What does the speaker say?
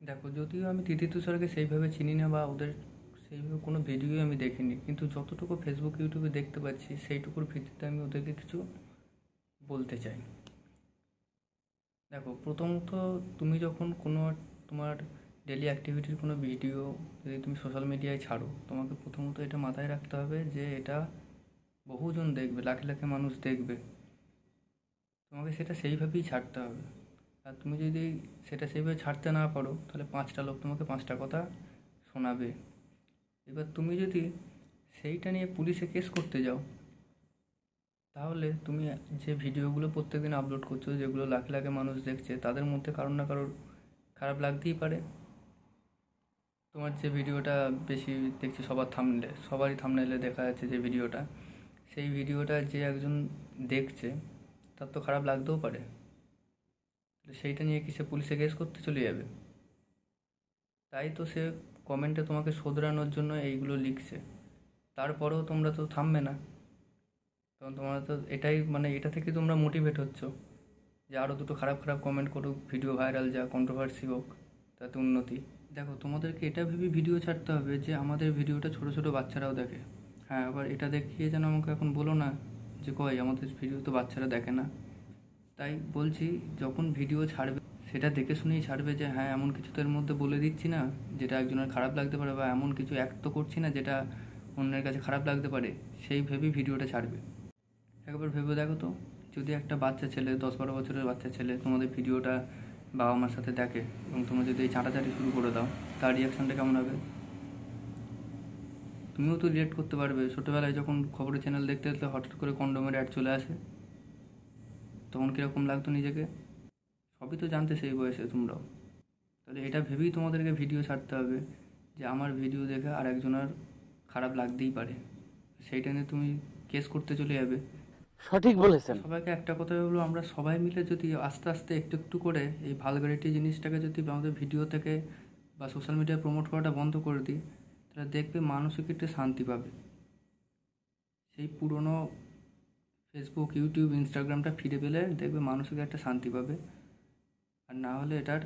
দেখো, যদিও আমি তিথি তুষারকে সেইভাবে চিনি না বা ওদের সেইভাবে কোনো ভিডিওই আমি দেখিনি, কিন্তু যতটুকু ফেসবুক ইউটিউবে দেখতে পাচ্ছি সেইটুকুর ভিত্তিতে আমি ওদেরকে কিছু বলতে চাই। দেখো, প্রথমত তুমি যখন কোনো তোমার ডেলি অ্যাক্টিভিটির কোনো ভিডিও যদি তুমি সোশ্যাল মিডিয়ায় ছাড়ো, তোমাকে প্রথমত এটা মাথায় রাখতে হবে যে এটা বহুজন দেখবে, লাখে লাখে মানুষ দেখবে। তোমাকে সেটা সেইভাবেই ছাড়তে হবে। আর তুমি যদি সেটা সেইভাবে ছাড়তে না পারো, তাহলে 5টা লোক তোমাকে 5টা কথা শোনাবে। এবার তুমি যদি সেইটা নিয়ে পুলিশে কেস করতে যাও, তাহলে তুমি যে ভিডিওগুলো প্রত্যেকদিন আপলোড করছো, যেগুলো লাখে লাখে মানুষ দেখছে, তাদের মধ্যে কারোর না কারোর খারাপ লাগতেই পারে। তোমার যে ভিডিওটা বেশি দেখছি সবারই থাম্বনেলে দেখা যাচ্ছে যে ভিডিওটা, সেই ভিডিওটা যে একজন দেখছে তার তো খারাপ লাগতেও পারে। সেইটা নিয়ে কি সে পুলিশে কেস করতে চলে যাবে? তাই তো সে কমেন্টে তোমাকে শোধরানোর জন্য এইগুলো লিখছে। তারপরেও তোমরা তো থামবে না, কারণ তোমরা তো এটাই এটা থেকে তোমরা মোটিভেট হচ্ছ যে আরও দুটো খারাপ খারাপ কমেন্ট করুক, ভিডিও ভাইরাল যা, কন্ট্রোভার্সি হোক, তাতে উন্নতি। দেখো, তোমাদেরকে এটা ভেবে ভিডিও ছাড়তে হবে যে আমাদের ভিডিওটা ছোট ছোট বাচ্চারাও দেখে। হ্যাঁ, আবার এটা দেখিয়ে যেন আমাকে এখন বলো না যে কই আমাদের ভিডিও তো বাচ্চারা দেখে না। তাই বলছি, যখন ভিডিও ছাড়বে সেটা দেখে শুনেই ছাড়বে, যে হ্যাঁ এমন কিছু তো এর মধ্যে বলে দিচ্ছি না যেটা একজনের খারাপ লাগতে পারে, বা এমন কিছু অ্যাক্ট তো করছি না যেটা অন্যের কাছে খারাপ লাগতে পারে। সেই ভেবেই ভিডিওটা ছাড়বে। একবার ভেবে দেখো তো, যদি একটা বাচ্চা ছেলে, 10-12 বছরের বাচ্চা ছেলে তোমাদের ভিডিওটা বাবা মার সাথে দেখে, এবং তোমরা যদি এই চাঁটাচাঁটি শুরু করে দাও, তার রিয়াকশানটা কেমন হবে? তুমিও তো রিয়েক্ট করতে পারবে। ছোটোবেলায় যখন খবরের চ্যানেল দেখতে দেখতে হঠাৎ করে কন্ডোমের অ্যাড চলে আসে, তখন কীরকম লাগতো নিজেকে? সবই তো জানতে সেই বয়সে তোমরাও। তাহলে এটা ভেবেই তোমাদেরকে ভিডিও ছাড়তে হবে যে আমার ভিডিও দেখে আর একজনের খারাপ লাগতেই পারে। সেইটা নিয়ে তুমি কেস করতে চলে যাবে। সঠিক বলেছেন। সবাইকে একটা কথা হলো, আমরা সবাই মিলে যদি আস্তে আস্তে একটু একটু করে এই ভালগারিটি জিনিসটাকে যদি আমাদের ভিডিও থেকে বা সোশ্যাল মিডিয়ায় প্রমোট করাটা বন্ধ করে দিই, তাহলে দেখবে মানসিক একটু শান্তি পাবে। সেই পুরনো ফেসবুক, ইউটিউব, ইনস্টাগ্রামটা ফিরে পেলে দেখবে মানসিক একটা শান্তি পাবে। আর না হলে এটার